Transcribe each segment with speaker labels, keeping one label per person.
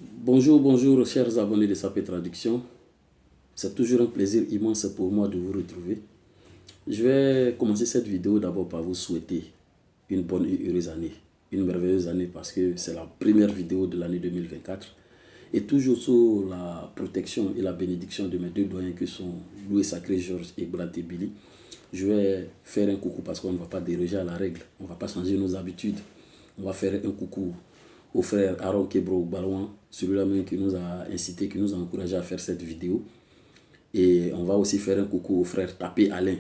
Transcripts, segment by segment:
Speaker 1: Bonjour, bonjour, chers abonnés de Sapé Traduction. C'est toujours un plaisir immense pour moi de vous retrouver. Je vais commencer cette vidéo d'abord par vous souhaiter une bonne et heureuse année. Une merveilleuse année parce que c'est la première vidéo de l'année 2024. Et toujours sous la protection et la bénédiction de mes deux doyens que sont Louis Sacré Georges et Braté Billy. Je vais faire un coucou parce qu'on ne va pas déroger à la règle. On ne va pas changer nos habitudes. On va faire un coucou au frère Aaron Kebro Balouan, celui-là même qui nous a incité, qui nous a encouragé à faire cette vidéo. Et on va aussi faire un coucou au frère Tapé Alain,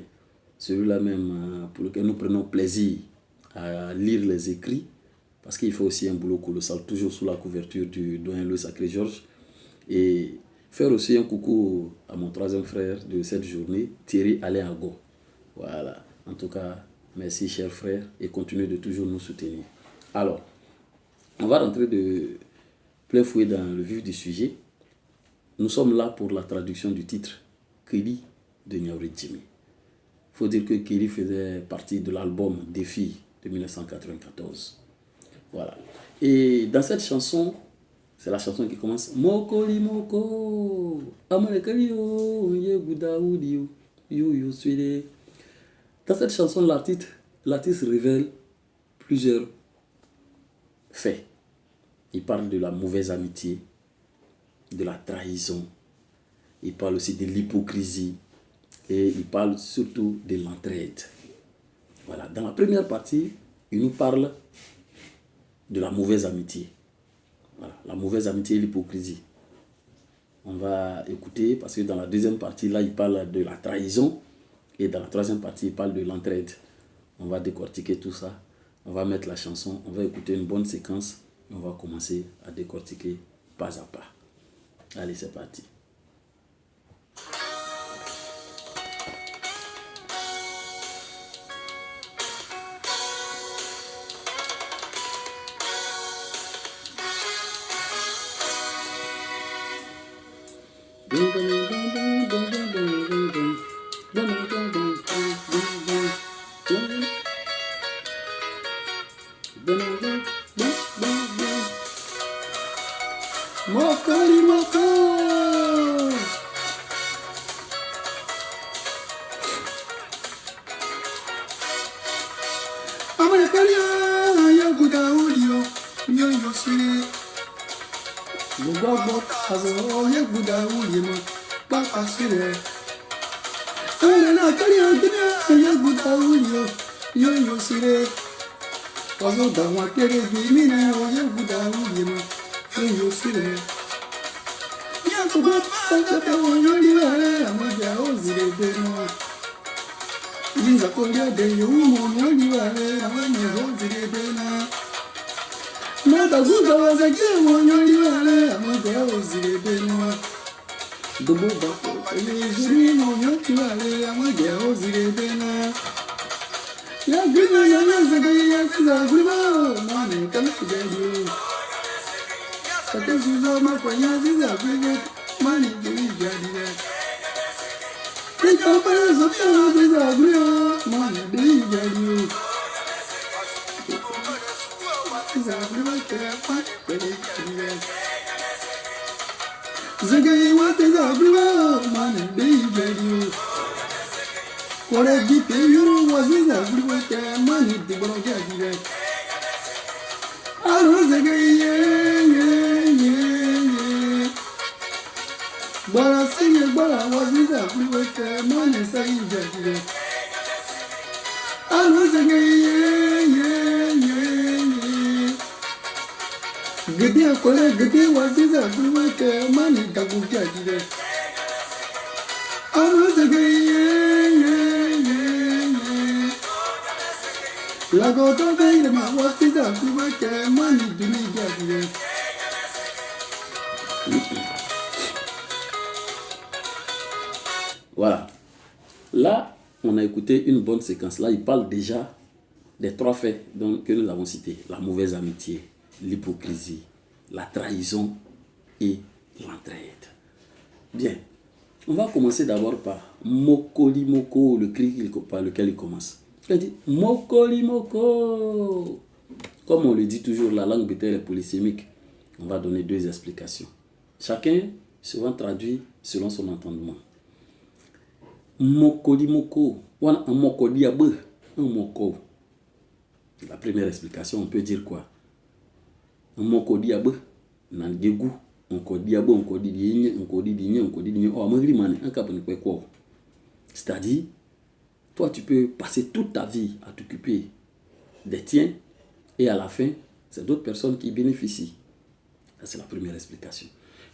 Speaker 1: celui-là même pour lequel nous prenons plaisir à lire les écrits, parce qu'il fait aussi un boulot colossal, toujours sous la couverture du doyen Louis Sacré Georges. Et faire aussi un coucou à mon troisième frère de cette journée, Thierry Alain Ago. Voilà, en tout cas, merci chers frères et continuez de toujours nous soutenir. Alors, on va rentrer de plein fouet dans le vif du sujet. Nous sommes là pour la traduction du titre Kili de Niaouri Jimmy. Il faut dire que Kili faisait partie de l'album Défi de 1994. Voilà. Et dans cette chanson, c'est la chanson qui commence Moko limoko, amalekaliyo, yegudaoudio, yo suide. Dans cette chanson, l'artiste révèle plusieurs faits. Il parle de la mauvaise amitié, de la trahison. Il parle aussi de l'hypocrisie. Et il parle surtout de l'entraide. Voilà. Dans la première partie, il nous parle de la mauvaise amitié. Voilà. La mauvaise amitié et l'hypocrisie. On va écouter parce que dans la deuxième partie, là, il parle de la trahison. Et dans la troisième partie, il parle de l'entraide. On va décortiquer tout ça. On va mettre la chanson. On va écouter une bonne séquence. On va commencer à décortiquer pas à pas. Allez, c'est parti. Mokoli moko. Amalekalia yaguda audio yo sire. Lugabo azo yaguda audio ma papa sire. Amalekalia yaguda audio yo sire. Azo dawa kere bimine yaguda audio ma yo sire. Yakuba papa yo liwale amaja ozire beno. Linza kondia de yumo nyoliwale amaja ozire bena. Nada guda wazaje nyoliwale amaja ozire beno. Dobo bako elejiri nyoliwale amaja ozire bena. Ya gina ya zaga ya zaga mane kalajaju. Kate zizo makwanya ziza gwigo mani dijadire. Nika para zote ziza gwigo mani dijadire. Ziza gwigo ke mani dijadire. Zagaye wate ziza gwigo mani dijadire. Kore gipe yuru waziza gwigo ke mani dijadire. Aro zagaye Bara singe bara waziza kuweke mane saija kire. Aluze Gede kole gede waziza kuweke mane daguja kire. Aluze Lagoto beire ma waziza kuweke mane dunija kire. Voilà. Là, on a écouté une bonne séquence. Là, il parle déjà des trois faits que nous avons cités. La mauvaise amitié, l'hypocrisie, la trahison et l'entraide. Bien. On va commencer d'abord par Mokoli Moko, le cri par lequel il commence. Il dit Mokoli Moko. Comme on le dit toujours, la langue bétail est polysémique. On va donner 2 explications. Chacun souvent traduit selon son entendement. Mokodi moko, wana un mokodi abe, un moko. La première explication, on peut dire quoi? Un mokodi abe, nan gegu, un kodi abe, un kodi digne, un kodi digne, un kodi digne. Oh, amagri mane, un kapone quoi. C'est-à-dire, toi tu peux passer toute ta vie à t'occuper des tiens et à la fin, c'est d'autres personnes qui bénéficient. Ça, c'est la première explication.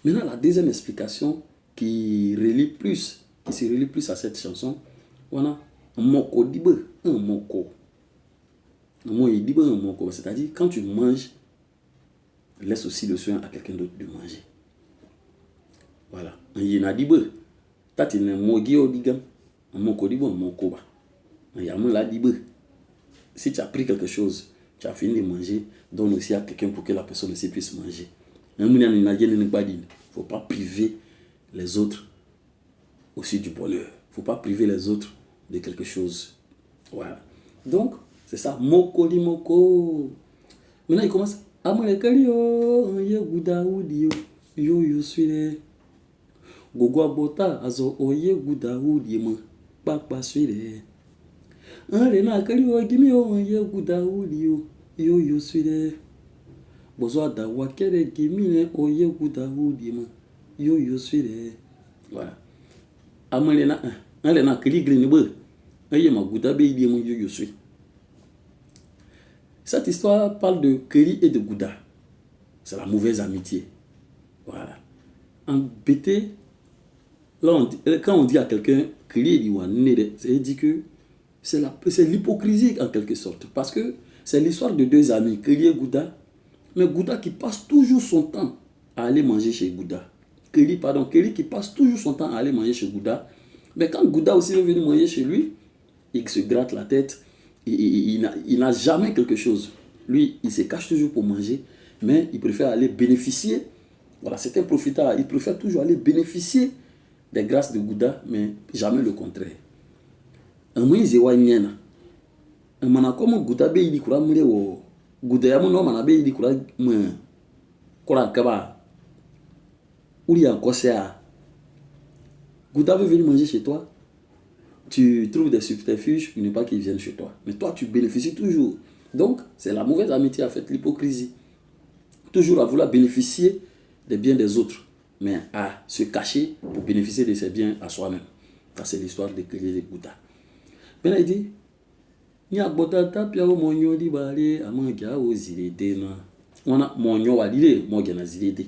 Speaker 1: Maintenant, la deuxième explication qui se relie plus à cette chanson, on a un moko dibe, un moko. Un moko, c'est-à-dire quand tu manges, laisse aussi le soin à quelqu'un d'autre de manger. Voilà. Un yena dibe, tatine mogi odigam, un moko dibe, un moko ba. Un yamu la dibe. Si tu as pris quelque chose, tu as fini de manger, donne aussi à quelqu'un pour que la personne aussi puisse manger. Il ne faut pas priver les autres aussi du bonheur. Il ne faut pas priver les autres de quelque chose. Voilà. Donc, c'est ça. Moko di moko. Maintenant, il commence. Amolekalio, yeguda udio, yo yo suire. Gogo abota, azo oye guda udio, papa suire. Rena kalio, gimi o yeguda udio, yo yo suire. Bozo da wakere gimine oye guda udima yo yo suire. Voilà. Amelena alena kli green be aye ma guda be idima yo yo suire. Cette histoire parle de Kéli et de Gouda. C'est la mauvaise amitié. Voilà. Embêté, là quand on dit à quelqu'un Kéli et Diwanere, c'est dit que c'est l'hypocrisie en quelque sorte. Parce que c'est l'histoire de 2 amis, Kéli et Gouda. Mais Gouda qui passe toujours son temps à aller manger chez Gouda. Kéli qui passe toujours son temps à aller manger chez Gouda. Mais quand Gouda aussi veut venir manger chez lui, il se gratte la tête. Il n'a jamais quelque chose. Lui, il se cache toujours pour manger. Mais il préfère aller bénéficier. Voilà, c'est un profiteur. Il préfère toujours aller bénéficier des grâces de Gouda, mais jamais le contraire. Un moïse est wanyena. Un manakomo Gouda be il kura mure wo. Gouda yamu no manabe il kura me. Kura kaba. Uri en kosea. Gouda veut venir manger chez toi. Tu trouves des subterfuges pour ne pas qu'ils viennent chez toi. Mais toi, tu bénéficies toujours. Donc, c'est la mauvaise amitié, en fait, l'hypocrisie. Toujours à vouloir bénéficier des biens des autres, mais à se cacher pour bénéficier de ses biens à soi-même. Ça, c'est l'histoire de Kéli et Gouda. Maintenant, il dit, Nya botata pia o monyo di bale amangia o zilede na. On a monyo walile, monyo zilede.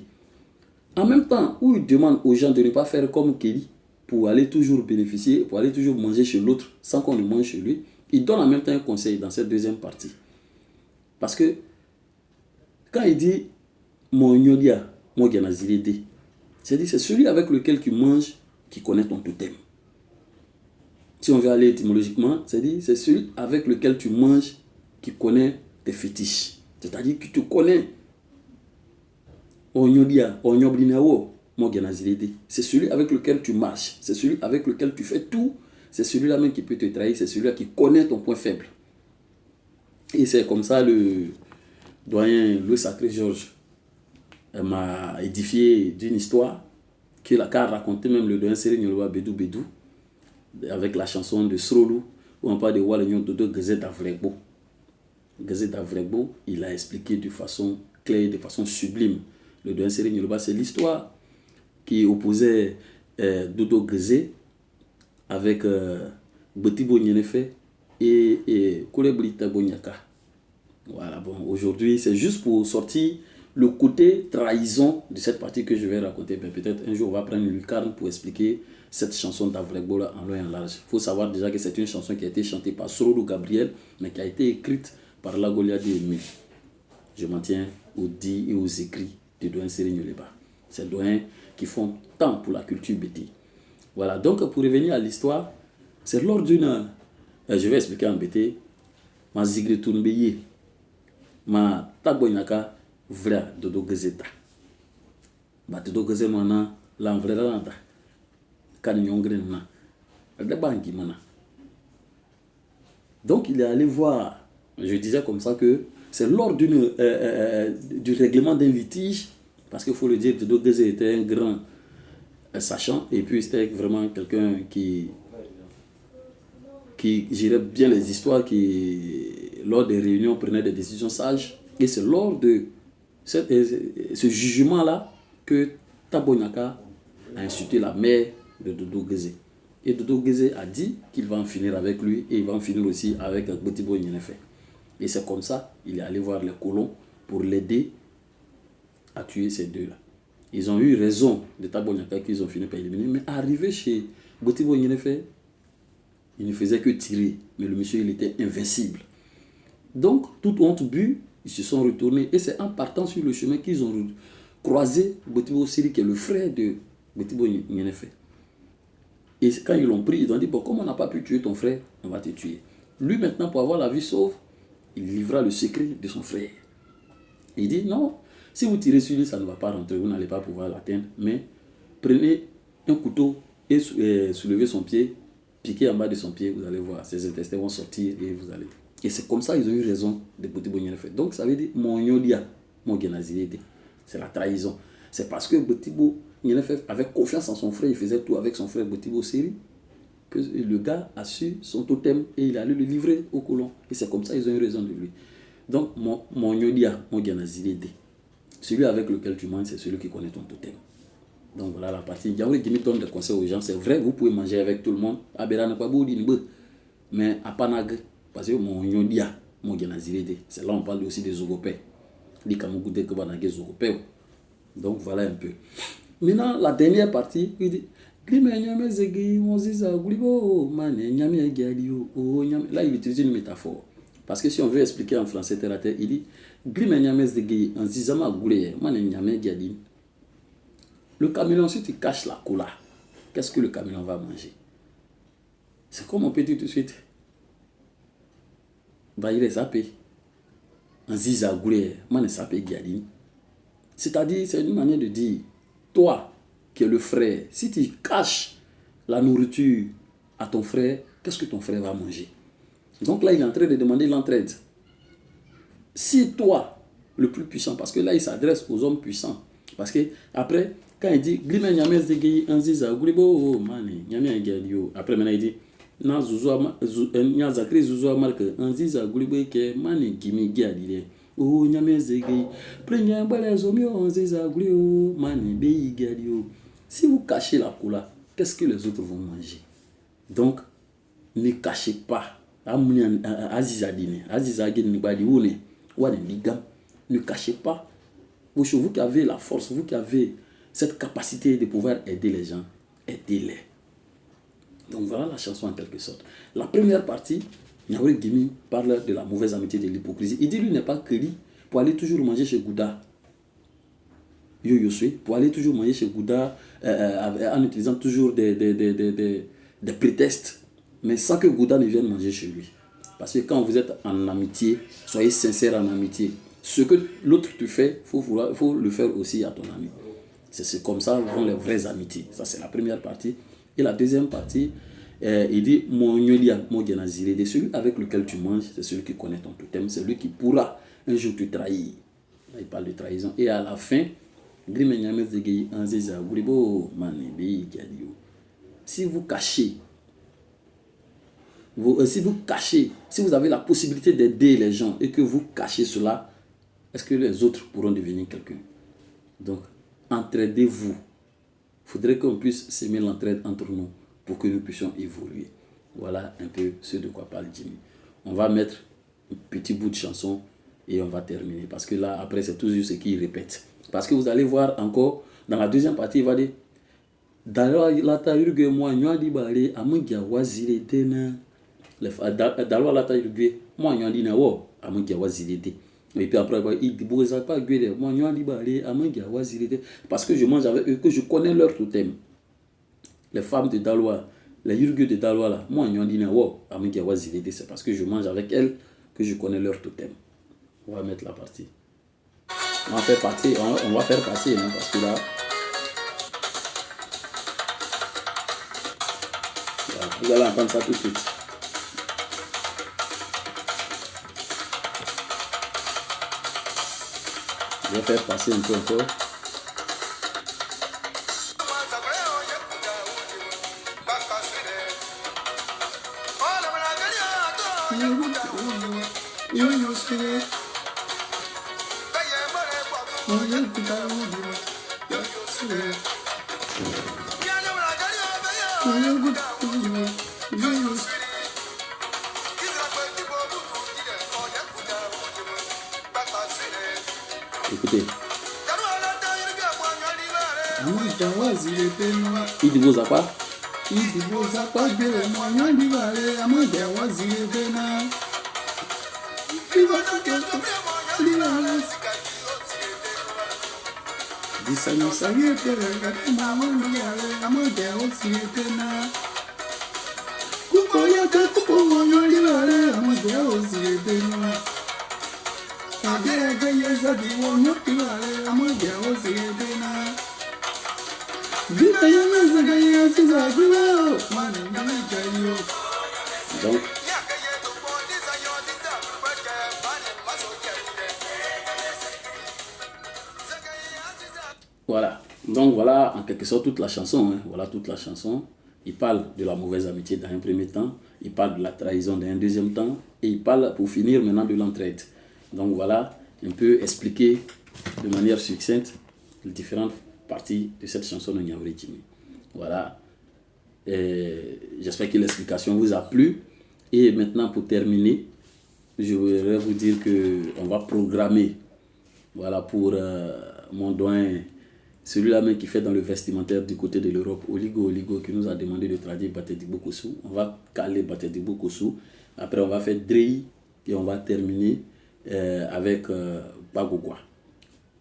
Speaker 1: En même temps, où il demande aux gens de ne pas faire comme Kéli, pour aller toujours bénéficier, pour aller toujours manger chez l'autre sans qu'on ne mange chez lui, il donne en même temps un conseil dans cette deuxième partie. Parce que quand il dit mon nyodia, mon ganazilede, c'est-à-dire c'est celui avec lequel tu manges qui connaît ton totem. Si on veut aller étymologiquement, c'est-à-dire c'est celui avec lequel tu manges qui connaît tes fétiches. C'est-à-dire que tu connais Onyodia, Onyobrinao. C'est celui avec lequel tu marches, c'est celui avec lequel tu fais tout, c'est celui-là même qui peut te trahir, c'est celui-là qui connaît ton point faible. Et c'est comme ça le doyen Louis Sacré Georges m'a édifié d'une histoire qu'il a raconté même le doyen Séré Nyoloba Bédou Bédou avec la chanson de Srolou où on parle de Walenyon Dodo Gazet d'Avregbo. Gazet d'Avregbo, il a expliqué de façon claire, de façon sublime. Le doyen Séré Nyoloba, c'est l'histoire qui opposait Dodo Gazé avec Betibo Nyenefe et Kolebrita Bonyaka. Voilà, bon, aujourd'hui, c'est juste pour sortir le côté trahison de cette partie que je vais raconter. Ben, peut-être un jour, on va prendre une lucarne pour expliquer cette chanson d'Avregbo en long et en large. Il faut savoir déjà que c'est une chanson qui a été chantée par Sorolo Gabriel, mais qui a été écrite par Lagolia de Emile. Je m'en tiens aux dits et aux écrits de Doyen Séré Nyoloba. C'est doyen qui font tant pour la culture bété. Voilà, donc pour revenir à l'histoire, c'est lors d'une... je vais expliquer en bété. Ma zigre tournbeye, ma taboynaka vra dodo gazeta. Ba dodo gazeta mana l'envra nada. Kan nyongren na. De banki mana. Donc il est allé voir, je disais comme ça que c'est lors du règlement d'un litige Parce qu'il faut le dire, Dodo Guézé était un grand sachant, et puis c'était vraiment quelqu'un qui gérait bien les histoires, qui, lors des réunions, prenait des décisions sages. Et c'est lors de ce jugement-là que Thabo Nyaka a insulté la mère de Dodo Guézé. Et Dodo Guézé a dit qu'il va en finir avec lui et il va en finir aussi avec Gbetibo Nyenefe. Et c'est comme ça qu'il est allé voir les colons pour l'aider à tuer ces deux-là. Ils ont eu raison de Thabo Nyaka qu'ils ont fini par éliminer, mais arrivé chez Gbetibo Nyenefe, il ne faisait que tirer, mais le monsieur, il était invincible. Donc, toute honte bu, ils se sont retournés. Et c'est en partant sur le chemin qu'ils ont croisé Gbetibo Siri, qui est le frère de Gbetibo Nyenefe. Et quand ils l'ont pris, ils ont dit, bon, comme on n'a pas pu tuer ton frère, on va te tuer. Lui, maintenant, pour avoir la vie sauve, il livra le secret de son frère. Il dit, non, si vous tirez sur lui, ça ne va pas rentrer, vous n'allez pas pouvoir l'atteindre. Mais prenez un couteau et soulevez son pied, piquez en bas de son pied, vous allez voir, ses intestins vont sortir et vous allez. Et c'est comme ça qu'ils ont eu raison de Gbetibo Nyenefe. Donc ça veut dire mon yodia, mon genazirede. C'est la trahison. C'est parce que Gbetibo Nyenefe avait confiance en son frère, il faisait tout avec son frère Gbetibo Siri, que le gars a su son totem et il allait le livrer aux colons. Et c'est comme ça qu'ils ont eu raison de lui. Donc mon yodia, mon genazirede. Celui avec lequel tu manges, c'est celui qui connaît ton totem. Donc voilà la partie. Diaouli Gimi donne des conseils aux gens. C'est vrai, vous pouvez manger avec tout le monde. Mais à Panag, parce que mon yodia, mon genazirede, c'est là on parle aussi des Zogopé. Donc voilà un peu. Maintenant, la dernière partie, il dit là, il utilise une métaphore. Parce que si on veut expliquer en français terre à terre, il dit le caméléon, si tu caches la cola, qu'est-ce que le caméléon va manger? C'est comme on peut dire tout de suite. Bah, il est sapé. En ziza goulé, man est sapé giadine. C'est-à-dire, c'est une manière de dire, toi, qui es le frère, si tu caches la nourriture à ton frère, qu'est-ce que ton frère va manger? Donc là, il est en train de demander l'entraide. Si toi, le plus puissant, parce que là, il s'adresse aux hommes puissants. Parce que après, quand il dit, après maintenant il dit, si vous cachez la cola, qu'est-ce que les autres vont manger? Donc, ne cachez pas. Ne cachez pas. Vous qui avez la force, vous qui avez cette capacité de pouvoir aider les gens, aidez-les. Donc voilà la chanson en quelque sorte. La première partie, Niawé Gimi parle de la mauvaise amitié, de l'hypocrisie. Il dit lui n'est pas crédit pour aller toujours manger chez Gouda. Pour aller toujours manger chez Gouda en utilisant toujours des prétextes, mais sans que Gouda ne vienne manger chez lui. Parce que quand vous êtes en amitié, soyez sincère en amitié. Ce que l'autre te fait, il faut le faire aussi à ton ami. C'est comme ça vont les vraies amitiés. Ça, c'est la première partie. Et la deuxième partie, il dit mon yolia, mon genazirede, celui avec lequel tu manges, c'est celui qui connaît ton totem, c'est celui qui pourra un jour te trahir. Là, il parle de trahison. Et à la fin, si vous cachez, si vous avez la possibilité d'aider les gens et que vous cachez cela, est-ce que les autres pourront devenir quelqu'un? Donc, entraidez-vous. Il faudrait qu'on puisse s'aimer l'entraide entre nous pour que nous puissions évoluer. Voilà un peu ce de quoi parle Jimmy. On va mettre un petit bout de chanson et on va terminer. Parce que là, après, c'est toujours ce qu'il répète. Parce que vous allez voir encore, dans la deuxième partie, il va dire Dalwa lata yurgue moi nyadi bale amungia wazile tena. Dalwa lata yurgue moi nyadi na wo amungia wazile tena. Et puis après, il dit, pas gueuler. Moi, parce que je mange avec eux, que je connais leur totem. Les femmes de Daloa, les Yurgues de Daloa, là, moi, c'est parce que je mange avec elles que je connais leur totem. On va mettre la partie. On va faire passer, on va faire passer, hein, parce que là, voilà, vous allez entendre ça tout de suite. Je vais faire passer un peu encore. Écoutez. Idibo Zapa. Idibo Zapa gbèrè mọ́ yán bíbá rẹ̀ amọ̀jà wá sí ẹgbẹ́ náà. Disani saye tere katuma wani yare amọ̀jà wá sí ẹgbẹ́ náà. Kúkọ̀ yàtọ̀ kúkọ̀ wọ́n yọrí yare amọ̀jà wá sí ẹgbẹ́ náà. Àjẹ́ ẹgbẹ́ yẹn sábì wọ́n yọrí yare amọ̀jà wá sí ẹgbẹ́ náà. Donc, voilà. Donc voilà en quelque sorte toute la chanson. Hein. Voilà toute la chanson. Il parle de la mauvaise amitié dans un premier temps. Il parle de la trahison dans un deuxième temps. Et il parle pour finir maintenant de l'entraide. Donc voilà un peu expliquer de manière succincte les différentes partie de cette chanson de Niavri Jimmy. Voilà. J'espère que l'explication vous a plu. Et maintenant, pour terminer, je voudrais vous dire qu'on va programmer, voilà, pour mon doyen, celui-là même qui fait dans le vestimentaire du côté de l'Europe, Oligo, qui nous a demandé de traduire Batedibo Kossou. On va caler Batedibo Kossou. Après, on va faire Drei et on va terminer avec Bagogwa.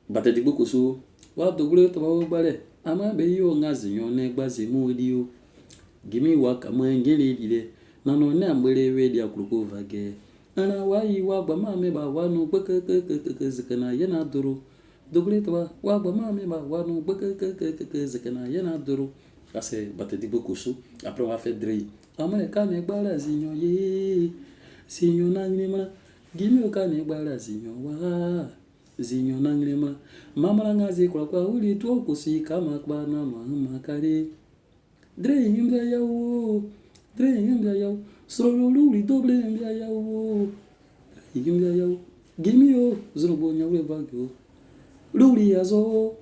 Speaker 1: Batedibo Kossou. Wa dogule to bare ama be yo ngazi nyone gbaze mu dio gimi wa kama ngene dile nano na mbere we dia kuruko vage ana wa yi wa gba ma me ba wa no gbeke zikana yana duru dogule to wa gba ma me ba wa no gbeke zikana yana duru. Ça c'est Batedibo Kossou. Après on va faire Drei ama ka ne gbara zinyo ye sinyo na ngima gimi o ka ne gbara zinyo wa zinyo nangrema mama ngazi kwa uli tu kusi kama kwa na mama kare Drei mbya yao solo luli doble mbya yao mbya yao gimio zurubo nyawe bagyo luli yazo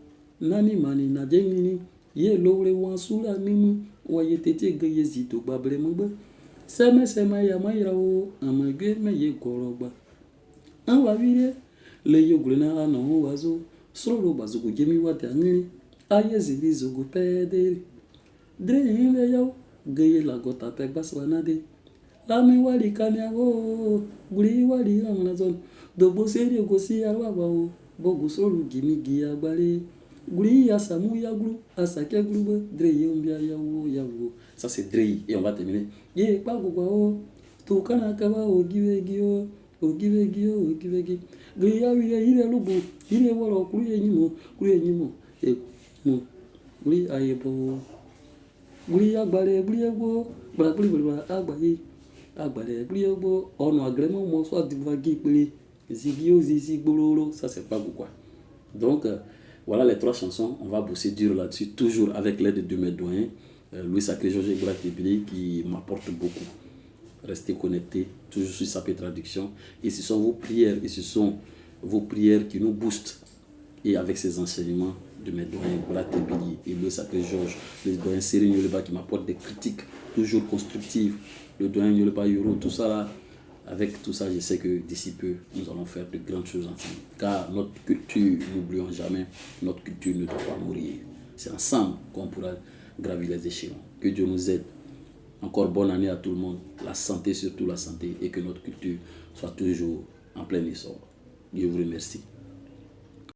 Speaker 1: nani mani na jengini ye lole wansula mimu wayetete gayezito babre mba sema ya mayrawo amagwe me ye korogba an wavire le yogulena ano wazo solo bazugo gemi wate angiri aye zili zogo pede Drei le yao gaye la gota pe baswanade la me wali kanya wo guri wali amazon dobo seri gosi arwa wo bogo solo gimi gi agbare guri ya samu ya gru asake gru Drei yombia yawo. Ça c'est Drei et on va terminer ye bagogwa o to kana kaba o givegio ogivegi gria wiye ire lubu ire woro kuri enyimo e mo guri ayebo guri agbare guri egbo agbayi agbare guri egbo ono agremo mo so divagi pele zigio zizi gboloro. Ça c'est pas quoi. Donc voilà les trois chansons, on va bosser dur là-dessus toujours avec l'aide de mes doyens Louis Sacré Georges Bratibili qui m'apporte beaucoup. Restez connectés, toujours sur Sapé Traduction. Et ce sont vos prières, qui nous boostent. Et avec ces enseignements de mes doyens Bratibili et le Sacré Georges, le doyen Sérine Yoleba qui m'apporte des critiques toujours constructives, le doyen Yoleba Yoro, tout ça là. Avec tout ça, je sais que d'ici peu, nous allons faire de grandes choses ensemble. Car notre culture, n'oublions jamais, notre culture ne doit pas mourir. C'est ensemble qu'on pourra gravir les échelons. Que Dieu nous aide. Encore bonne année à tout le monde, la santé, surtout la santé, et que notre culture soit toujours en plein essor. Je vous remercie.